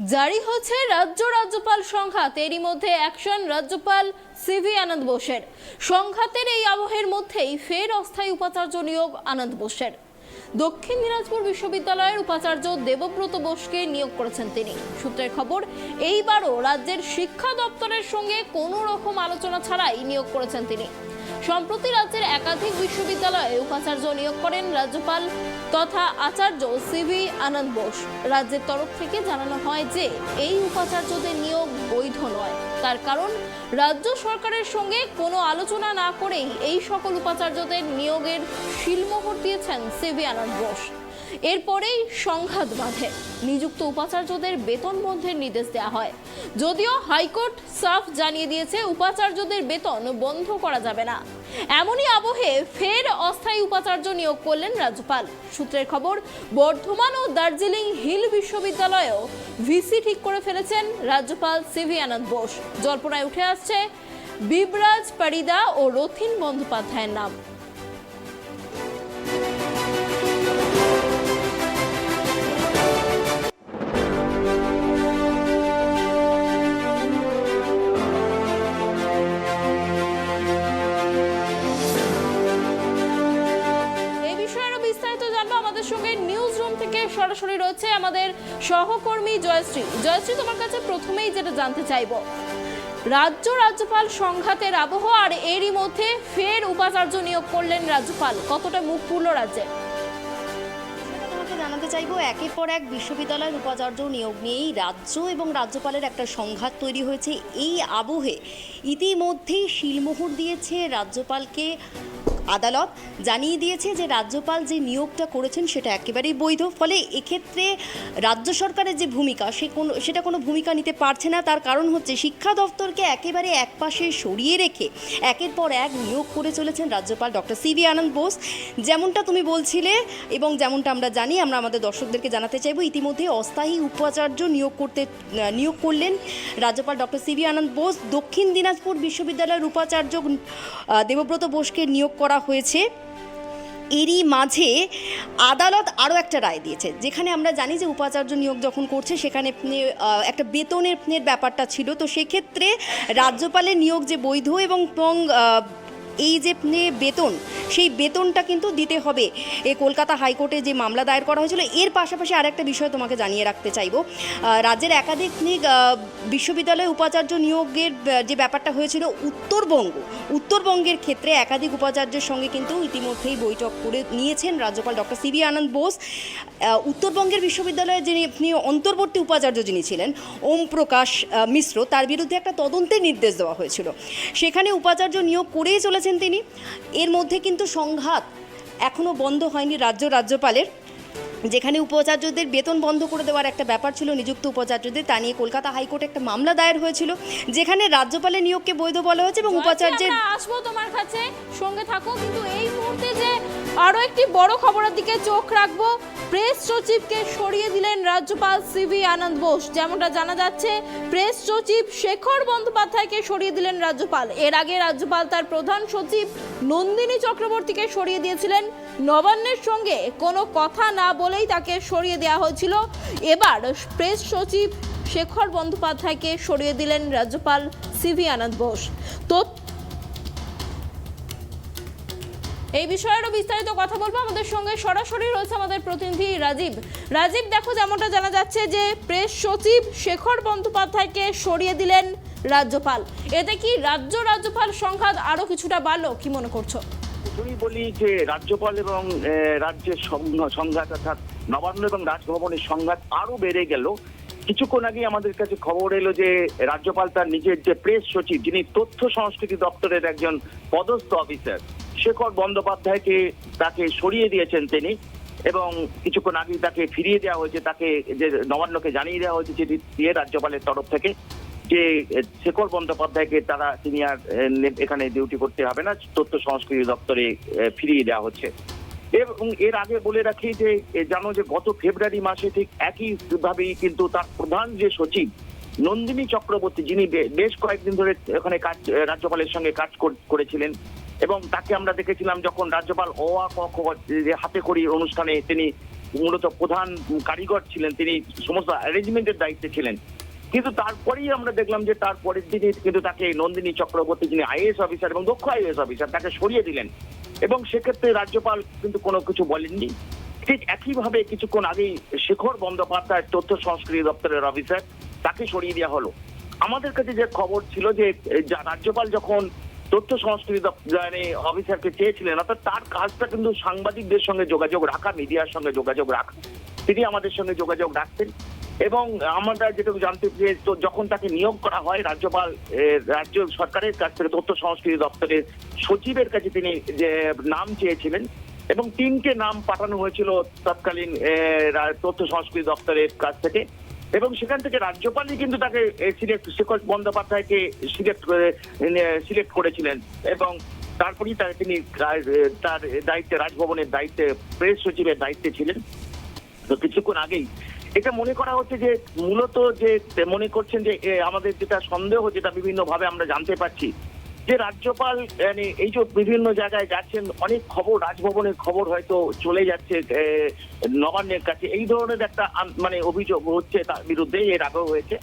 জারি হচ্ছে রাজ্যপাল সংঘাত। এরই মধ্যে অ্যাকশন রাজ্যপাল সিভি আনন্দ বোসের। সংঘাতের এই আবহের মধ্যেই ফের অস্থায়ী উপাচার্য নিয়োগ আনন্দ বোসের। দক্ষিণ দিনাজপুর বিশ্ববিদ্যালয়ের উপাচার্য দেবব্রত বোসকে নিয়োগ করেছেন তিনি। সূত্রের খবর, এইবারও রাজ্যের শিক্ষা দপ্তরের সঙ্গে কোনো রকম আলোচনা ছাড়াই নিয়োগ করেছেন তিনি। সম্প্রতি রাজ্যের একাধিক বিশ্ববিদ্যালয়ে উপাচার্য নিয়োগ করেন রাজ্যপাল তথা আচার্য সিভি আনন্দ বোস। রাজ্যের তরফ থেকে জানানো হয় যে এই উপাচার্যদের নিয়োগ বৈধ নয়। তার কারণ, রাজ্য সরকারের সঙ্গে কোনো আলোচনা না করেই এই সকল উপাচার্যদের নিয়োগের শিলমোহর দিয়েছেন সিভি আনন্দ বোস। এরপরেই সংঘাত বাঁধে। নিযুক্ত উপাচার্যদের বেতন বন্ধের নির্দেশ দেওয়া হয়। যদিও হাইকোর্ট সাফ জানিয়ে দিয়েছে উপাচার্যদের বেতন বন্ধ করা যাবে না। এমনই আবহে ফের অস্থায়ী উপাচার্য নিয়োগ করলেন রাজ্যপাল। সূত্রের খবর, বর্ধমান ও দার্জিলিং হিল বিশ্ববিদ্যালয়েও ভিসি ঠিক করে ফেলেছেন রাজ্যপাল সিভি আনন্দ বোস। জল্পনায় উঠে আসছে বিবরাজ পারিদা ও রথিন বন্দ্যোপাধ্যায়ের নাম। সরাসরি রয়েছে আমাদের সহকর্মী জয়শ্রী। জয়শ্রী, তোমার কাছে প্রথমেই যেটা জানতে চাইবো, রাজ্যপাল সংঘাতের আবহ আর এরই মধ্যে ফের উপাচার্য নিয়োগ করলেন রাজ্যপাল, কতটা মুখ পুরল রাজ্যে? জানাতে চাইবো, একের পর এক বিশ্ববিদ্যালয়ের উপাচার্য নিয়োগ নিয়েই রাজ্য এবং রাজ্যপালের একটা সংঘাত তৈরি হয়েছে। এই আবহে ইতিমধ্যেই শিলমোহর দিয়েছে রাজ্যপালকে আদালত। জানিয়ে দিয়েছে যে রাজ্যপাল যে নিয়োগটা করেছেন সেটা একেবারেই বৈধ। ফলে এক্ষেত্রে রাজ্য সরকারের যে ভূমিকা সেটা কোনো ভূমিকা নিতে পারছে না। তার কারণ হচ্ছে শিক্ষা দপ্তরকে একেবারে একপাশে সরিয়ে রেখে একের পর এক নিয়োগ করে চলেছেন রাজ্যপাল ডক্টর সিভি আনন্দ বোস। যেমনটা তুমি বলছিলে এবং যেমনটা আমরা জানি, আমরা আমাদের দর্শকদেরকে জানাতে চাইবো, ইতিমধ্যে অস্থায়ী উপাচার্য নিয়োগ করলেন রাজ্যপাল ডক্টর সিভি আনন্দ বোস। দক্ষিণ দিনাজপুর বিশ্ববিদ্যালয়ের উপাচার্য দেবব্রত বোসকে নিয়োগ করা হয়েছে। এরই মাঝে আদালত আরও একটা রায় দিয়েছে, যেখানে আমরা জানি যে উপাচার্য নিয়োগ যখন করছে সেখানে একটা বেতনের ব্যাপারটা ছিল। তো সেক্ষেত্রে রাজ্যপালের নিয়োগ যে বৈধ এবং এই যে বেতন, সেই বেতনটা কিন্তু দিতে হবে। এই কলকাতা হাইকোর্টে যে মামলা দায়ের করা হয়েছিল, এর পাশাপাশি আরেকটা বিষয় তোমাকে জানিয়ে রাখতে চাইব। রাজ্যের একাধিক বিশ্ববিদ্যালয়ে উপাচার্য নিয়োগের যে ব্যাপারটা হয়েছিল উত্তরবঙ্গের ক্ষেত্রে একাধিক উপাচার্যের সঙ্গে কিন্তু ইতিমধ্যেই বৈঠক করে নিয়েছেন রাজ্যপাল ডক্টর সিভি আনন্দ বোস। উত্তরবঙ্গের বিশ্ববিদ্যালয়ে যিনি অন্তর্বর্তী উপাচার্য যিনি ছিলেন ওম প্রকাশ মিশ্র, তার বিরুদ্ধে একটা তদন্তের নির্দেশ দেওয়া হয়েছিল। সেখানে উপাচার্য নিয়োগ করেই চলেছেন তিনি। এর মধ্যে কিন্তু সংঘাত এখনও বন্ধ হয়নি রাজ্যপালের, যেখানে উপাচার্যদের বেতন বন্ধ করে দেওয়ার একটা ব্যাপার ছিল নিযুক্ত উপাচার্যদের। তা নিয়ে কলকাতা হাইকোর্টে একটা মামলা দায়ের হয়েছিল, যেখানে রাজ্যপালের নিয়োগকে বৈধ বলা হয়েছে এবং উপাচার্যের। আসবো তোমার কাছে, সঙ্গে থাকো। কিন্তু এই মুহূর্তে যে আরো একটি বড় খবরের দিকে চোখ রাখবো, প্রেস সচিবকে সরিয়ে দিলেন রাজ্যপাল সিভি আনন্দ বোস। যেমনটা জানা যাচ্ছে, প্রেস সচিব শেখর বন্দ্যোপাধ্যায়কে সরিয়ে দিলেন রাজ্যপাল। এর আগে রাজ্যপাল তার প্রধান সচিব নন্দিনী চক্রবর্তীকে সরিয়ে দিয়েছিলেন। নবান্নের সঙ্গে কোনো কথা না বলেই তাকে সরিয়ে দেওয়া হয়েছিল। এবার প্রেস সচিব শেখর বন্দ্যোপাধ্যায়কে সরিয়ে দিলেন রাজ্যপাল সিভি আনন্দ বোস। তো এই বিষয়েরও বিস্তারিত কথা বলবো। আমাদের সঙ্গে সরাসরি রয়েছে আমাদের প্রতিনিধি রাজীব। দেখো, যেমনটা জানা যাচ্ছে যে প্রেস সচিব শেখর বন্দ্যোপাধ্যায়কে সরিয়ে দিলেন রাজ্যপাল। এতে কি রাজ্যপাল সংঘাত আরো কিছুটা বাড়লো, কি মনে করছো? তুমি বলি যে রাজ্যপাল এবং রাজ্যের সংঘাত, অর্থাৎ নবান্ন এবং রাজভবনের সংঘাত আরো বেড়ে গেল। কিছুক্ষণ আগে আমাদের কাছে খবর এলো যে রাজ্যপাল তার নিজের যে প্রেস সচিব, যিনি তথ্য সংস্কৃতি দপ্তরের একজন পদস্থ অফিসার, শেখর বন্দ্যোপাধ্যায়কে তাকে সরিয়ে দিয়েছেন তিনি। এবং কিছুক্ষণ আগে তাকে ফিরিয়ে দেওয়া হয়েছে, তাকে যে নবান্নকে জানিয়ে দেওয়া হয়েছে চিঠি দিয়ে রাজ্যপালের তরফ থেকে যে শেখর বন্দ্যোপাধ্যায়কে তিনি আর এখানে ডিউটি করতে হবে না, তথ্য সংস্কৃতি দপ্তরে ফিরিয়ে দেওয়া হচ্ছে। এবং এর আগে বলে রাখি যে জানো যে গত ফেব্রুয়ারি মাসে ঠিক একইভাবেই কিন্তু তার প্রধান যে সচিব নন্দিনী চক্রবর্তী, যিনি বেশ কয়েকদিন ধরে ওখানে রাজ্যপালের সঙ্গে কাজ করেছিলেন, এবং তাকে আমরা দেখেছিলাম যখন রাজ্যপাল অ আ ক খ হাতে খড়ি অনুষ্ঠানে তিনি মূলত প্রধান কারিগর ছিলেন, তিনি সমস্ত অ্যারেঞ্জমেন্টের দায়িত্বে ছিলেন। কিন্তু তারপরেই আমরা দেখলাম যে তার পরের দিনে কিন্তু তাকে নন্দিনী চক্রবর্তী, যিনি আইএএস অফিসার এবং দক্ষ আইএএস অফিসার, তাকে সরিয়ে দিলেন এবং সেক্ষেত্রে রাজ্যপাল কিন্তু কোনো কিছু বলেননি। ঠিক একইভাবে কিছুক্ষণ আগেই শেখর বন্দ্যোপাধ্যায় তথ্য সংস্কৃতি দপ্তরের অফিসার, তাকে সরিয়ে দেওয়া হলো। আমাদের কাছে যে খবর ছিল যে রাজ্যপাল যখন তথ্য সংস্কৃতি দপ্তরে অফিসারকে চেয়েছিলেন, অর্থাৎ তার কাজটা কিন্তু সাংবাদিকদের সঙ্গে যোগাযোগ রাখা, মিডিয়ার সঙ্গে যোগাযোগ রাখা, তিনি আমাদের সঙ্গে যোগাযোগ রাখতেন। এবং আমরা যেটুকু জানতে পেরে, তো যখন তাকে নিয়োগ করা হয়, রাজ্যপাল রাজ্য সরকারের কাছ থেকে তথ্য সংস্কৃতি দপ্তরের সচিবের কাছে তিনি যে নাম চেয়েছিলেন এবং 3টে নাম পাঠানো হয়েছিল তৎকালীন তথ্য সংস্কৃতি দপ্তরের কাছ থেকে, এবং সেখান থেকে রাজ্যপালই কিন্তু তাকে শেখর বন্দ্যোপাধ্যায়কে সিলেক্ট করেছিলেন এবং তারপরেই তিনি তার দায়িত্বে, রাজভবনের দায়িত্বে, প্রেস সচিবের দায়িত্বে ছিলেন। তো কিছুক্ষণ আগেই এটা মনে করা হচ্ছে যে মূলত যে মনে করছেন যে আমাদের যেটা সন্দেহ, যেটা বিভিন্ন ভাবে আমরা জানতে পারছি, যে রাজ্যপাল এই যে বিভিন্ন জায়গায় যাচ্ছেন, অনেক খবর, রাজভবনের খবর হয়তো চলে যাচ্ছে নবান্নের কাছে, এই ধরনের একটা অভিযোগ হচ্ছে তার বিরুদ্ধে, এর আগেও হয়েছে।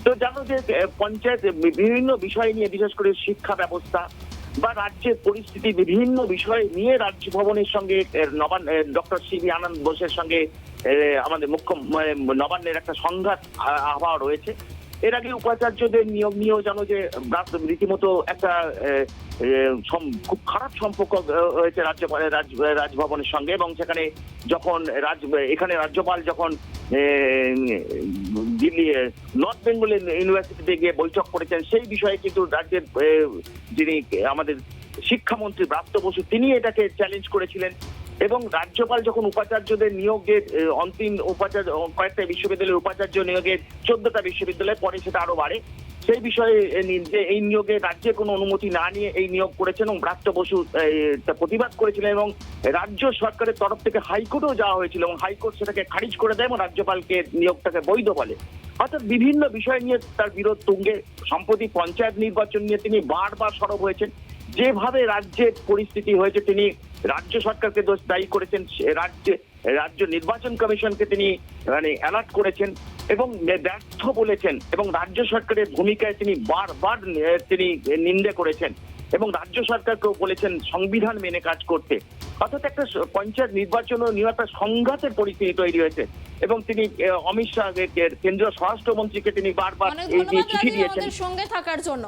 তো জানো যে পঞ্চায়েত বিভিন্ন বিষয় নিয়ে, বিশেষ করে শিক্ষা ব্যবস্থা বা রাজ্যের পরিস্থিতি, বিভিন্ন বিষয় নিয়ে রাজভবনের সঙ্গে ডক্টর সিভি আনন্দ বোসের সঙ্গে আমাদের নবান্নের একটা সংঘাত আবহাওয়া রয়েছে। এর আগে উপাচার্যদের নিয়োগ নিয়েও জানো যে রীতিমতো একটা খুব খারাপ সম্পর্ক হয়েছে রাজভবনের সঙ্গে, এবং সেখানে যখন এখানে রাজ্যপাল যখন দিল্লি নর্থ বেঙ্গল ইউনিভার্সিটিতে গিয়ে বৈঠক করেছেন, সেই বিষয়ে কিন্তু রাজ্যের যিনি আমাদের শিক্ষামন্ত্রী ব্রাত্য বসু, তিনি এটাকে চ্যালেঞ্জ করেছিলেন। এবং রাজ্যপাল যখন উপাচার্যদের নিয়োগের অন্তিম কয়েকটা বিশ্ববিদ্যালয়ের উপাচার্য নিয়োগের 14টা বিশ্ববিদ্যালয়ে, পরে সেটা আরো বাড়ে, সেই বিষয়ে যে এই নিয়োগে রাজ্যের কোনো অনুমতি না নিয়ে এই নিয়োগ করেছেন এবং ব্রাত্য বসু প্রতিবাদ করেছিলেন, এবং রাজ্য সরকারের তরফ থেকে হাইকোর্টেও যাওয়া হয়েছিল এবং হাইকোর্ট সেটাকে খারিজ করে দেয় এবং রাজ্যপালকে নিয়োগটাকে বৈধ বলে। অর্থাৎ বিভিন্ন বিষয় নিয়ে তার বিরোধ তুঙ্গে। সম্প্রতি পঞ্চায়েত নির্বাচন নিয়ে তিনি বারবার সরব হয়েছেন। যেভাবে রাজ্যের পরিস্থিতি হয়েছে, তিনি রাজ্য সরকারকে দায়ী করেছেন, রাজ্য নির্বাচন কমিশনকে তিনি অ্যালার্ট করেছেন এবং ব্যর্থ বলেছেন, এবং রাজ্য সরকারের ভূমিকায় তিনি বারবার তিনি নিন্দা করেছেন এবং রাজ্য সরকারকেও বলেছেন সংবিধান মেনে কাজ করতে। অর্থাৎ একটা পঞ্চায়েত নির্বাচন নিয়ে একটা সংঘাতের পরিস্থিতি তৈরি হয়েছে এবং তিনি অমিত শাহ, কেন্দ্রীয় স্বরাষ্ট্রমন্ত্রীকে তিনি বারবার এই চিঠি দিয়েছেন। সঙ্গে থাকার জন্য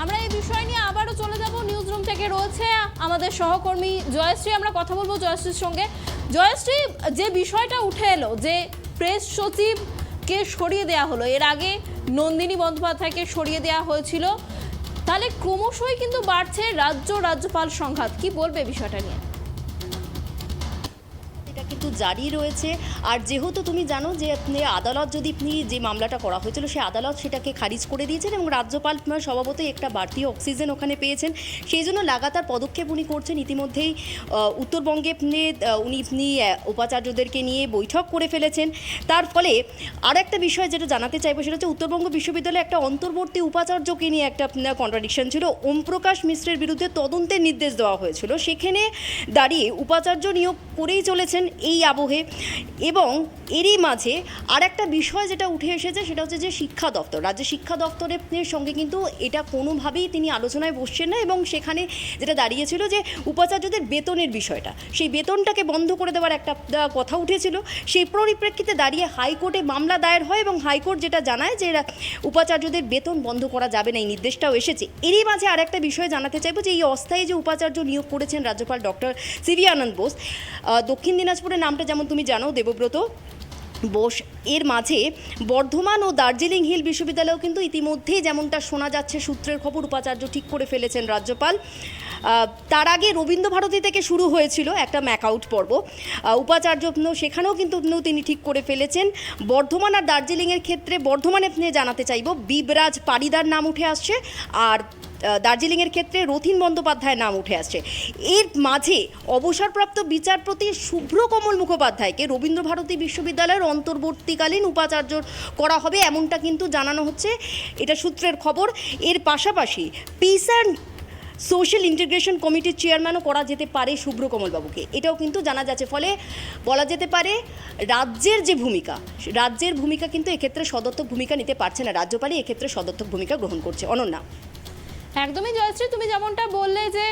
আমরা এই বিষয় নিয়ে আবারও চলে যাব। নিউজ রুম থেকে রয়েছে আমাদের সহকর্মী জয়শ্রী, আমরা কথা বলবো জয়শ্রীর সঙ্গে। জয়শ্রী, যে বিষয়টা উঠে এলো যে প্রেস সচিবকে সরিয়ে দেওয়া হলো, এর আগে নন্দিনী বন্দ্যোপাধ্যায়কে সরিয়ে দেওয়া হয়েছিল, তাহলে ক্রমশই কিন্তু বাড়ছে রাজ্যপাল সংঘাত, কি বলবে বিষয়টা নিয়ে? কিন্তু জারি রয়েছে। আর যেহেতু তুমি জানো যে আদালত যদি যে মামলাটা করা হয়েছিল, সেই আদালত সেটাকে খারিজ করে দিয়েছেন এবং রাজ্যপাল স্বভাবতই একটা বাড়তি অক্সিজেন ওখানে পেয়েছেন, সেই জন্য লাগাতার পদক্ষেপ উনি করছেন। ইতিমধ্যেই উত্তরবঙ্গে উনি উপাচার্যদেরকে নিয়ে বৈঠক করে ফেলেছেন। তার ফলে আর একটা বিষয় যেটা জানাতে চাইবো, সেটা হচ্ছে উত্তরবঙ্গ বিশ্ববিদ্যালয়ে একটা অন্তর্বর্তী উপাচার্যকে নিয়ে একটা কন্ট্রাডিকশন ছিল। ওম প্রকাশ মিশ্রের বিরুদ্ধে তদন্তের নির্দেশ দেওয়া হয়েছিল, সেখানে দাঁড়িয়ে উপাচার্য নিয়োগ করেই চলেছেন এই আবহে। এবং এরই মাঝে আর একটা বিষয় যেটা উঠে এসেছে, সেটা হচ্ছে যে শিক্ষা দপ্তর, রাজ্য শিক্ষা দপ্তরের সঙ্গে কিন্তু এটা কোনোভাবেই তিনি আলোচনায় বসছেন না, এবং সেখানে যেটা দাঁড়িয়েছিল যে উপাচার্যদের বেতনের বিষয়টা, সেই বেতনটাকে বন্ধ করে দেওয়ার একটা কথা উঠেছিল। সেই পরিপ্রেক্ষিতে দাঁড়িয়ে হাইকোর্টে মামলা দায়ের হয় এবং হাইকোর্ট যেটা জানায় যে উপাচার্যদের বেতন বন্ধ করা যাবে না, এই নির্দেশটাও এসেছে। এরই মাঝে আর একটা বিষয় জানাতে চাইবো যে এই অস্থায়ী যে উপাচার্য নিয়োগ করেছেন রাজ্যপাল ডক্টর সিভি আনন্দ বোস, দক্ষিণ দিনাজপুরের নামটা যেমন তুমি জানো দেবব্রত বোস, এর মাঝে বর্ধমান ও দার্জিলিং হিল বিশ্ববিদ্যালয়েও কিন্তু ইতিমধ্যেই যেমনটা শোনা যাচ্ছে সূত্রের খবর, উপাচার্য ঠিক করে ফেলেছেন রাজ্যপাল। তার আগে রবীন্দ্রভারতী থেকে শুরু হয়েছিল একটা ম্যাকআউট পর্ব, উপাচার্য সেখানেও কিন্তু তিনি ঠিক করে ফেলেছেন। বর্ধমান আর দার্জিলিংয়ের ক্ষেত্রে বর্ধমানে জানাতে চাইব বিবরাজ পারিদার নাম উঠে আসছে, আর দার্জিলিংয়ের ক্ষেত্রে রথীন বন্দ্যোপাধ্যায়ের নাম উঠে আসছে। এর মাঝে অবসরপ্রাপ্ত বিচারপতি শুভ্রকমল মুখোপাধ্যায়কে রবীন্দ্রভারতী বিশ্ববিদ্যালয়ের অন্তর্বর্তীকালীন উপাচার্য করা হবে, এমনটা কিন্তু জানানো হচ্ছে, এটা সূত্রের খবর। এর পাশাপাশি পিস অ্যান্ড সোশ্যাল ইন্টিগ্রেশন কমিটির চেয়ারম্যানও করা যেতে পারে শুভ্রকমল বাবুকে, এটাও কিন্তু জানা যাচ্ছে। ফলে বলা যেতে পারে রাজ্যের ভূমিকা কিন্তু এক্ষেত্রে সদর্থক ভূমিকা নিতে পারছে না, রাজ্যপালই এক্ষেত্রে সদর্থক ভূমিকা গ্রহণ করছে। অনন্যা। একদমই জয়শ্রী, তুমি যেমনটা বললে যে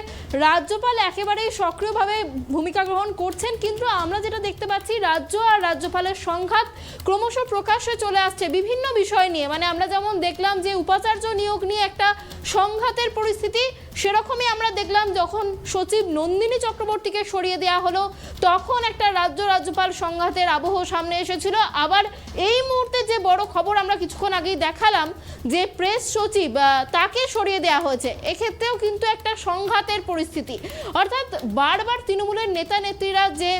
রাজ্যপাল একেবারেই সক্রিয়ভাবে ভূমিকা গ্রহণ করছেন, কিন্তু আমরা যেটা দেখতে পাচ্ছি রাজ্য আর রাজ্যপালের সংঘাত ক্রমশ প্রকাশ্যে চলে আসছে বিভিন্ন বিষয় নিয়ে। মানে আমরা যেমন দেখলাম যে উপাচার্য নিয়োগ নিয়ে একটা সংঘাতের পরিস্থিতি, সেরকমই আমরা দেখলাম যখন সচিব নন্দিনী চক্রবর্তীকে সরিয়ে দেওয়া হলো তখন একটা রাজ্যপাল সংঘাতের আবহ সামনে এসেছিল। আবার এই মুহূর্তে যে বড় খবর আমরা কিছুক্ষণ আগেই দেখালাম যে প্রেস সচিব তাকে সরিয়ে দেওয়া হয়েছে, এক্ষেত্রেও কিন্তু একটা সংঘাতের পরিস্থিতি। অর্থাৎ বারবার তৃণমূলের নেতা নেত্রীরা যে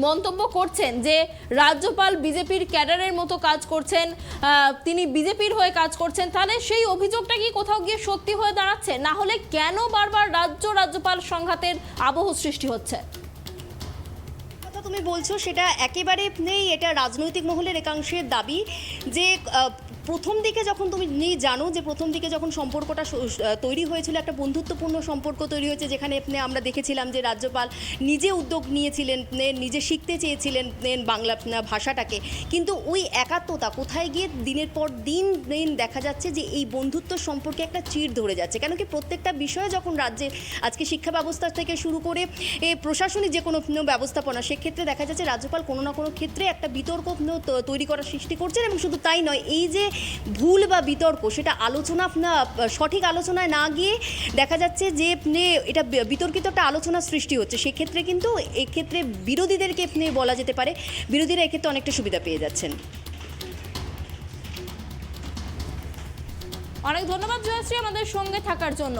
মন্তব্য করছেন যে রাজ্যপাল বিজেপির ক্যাডারের মতো কাজ করছেন, তিনি বিজেপির হয়ে কাজ করছেন, তাহলে সেই অভিযোগটা কি কোথাও গিয়ে সত্যি হয়ে দাঁড়াচ্ছে? না হলে কেন বারবার রাজ্যপাল সংঘাতের আবহ সৃষ্টি হচ্ছে? তুমি বলছো সেটা একেবারে নেই, এটা রাজনৈতিক মহলের একাংশের দাবি যে প্রথম দিকে যখন তুমি জানো যে প্রথম দিকে যখন সম্পর্কটা তৈরি হয়েছিল, একটা বন্ধুত্বপূর্ণ সম্পর্ক তৈরি হয়েছে, যেখানে আমরা দেখেছিলাম যে রাজ্যপাল নিজে উদ্যোগ নিয়েছিলেন, নিজে শিখতে চেয়েছিলেন বাংলা ভাষাটাকে, কিন্তু ওই একাত্মতা কোথায় গিয়ে দিনের পর দিন দেখা যাচ্ছে যে এই বন্ধুত্ব সম্পর্কে একটা চিড় ধরে যাচ্ছে। কেন কি প্রত্যেকটা বিষয়ে যখন রাজ্যে আজকে শিক্ষা ব্যবস্থা থেকে শুরু করে প্রশাসনিক যে কোনো ব্যবস্থাপনা, সেক্ষেত্রে দেখা যাচ্ছে রাজ্যপাল কোনো না কোনো ক্ষেত্রে একটা বিতর্ক তৈরি করার সৃষ্টি করছেন। এবং শুধু তাই নয়, এই যে ভুল বা বিতর্ক, সেটা সঠিক আলোচনায় না গিয়ে দেখা যাচ্ছে যে এটা বিতর্কিত একটা আলোচনা সৃষ্টি হচ্ছে। সেক্ষেত্রে কিন্তু এক্ষেত্রে বিরোধীদেরকে বলা যেতে পারে বিরোধীরা এক্ষেত্রে অনেকটা সুবিধা পেয়ে যাচ্ছেন। অনেক ধন্যবাদ জয়শ্রী আমাদের সঙ্গে থাকার জন্য।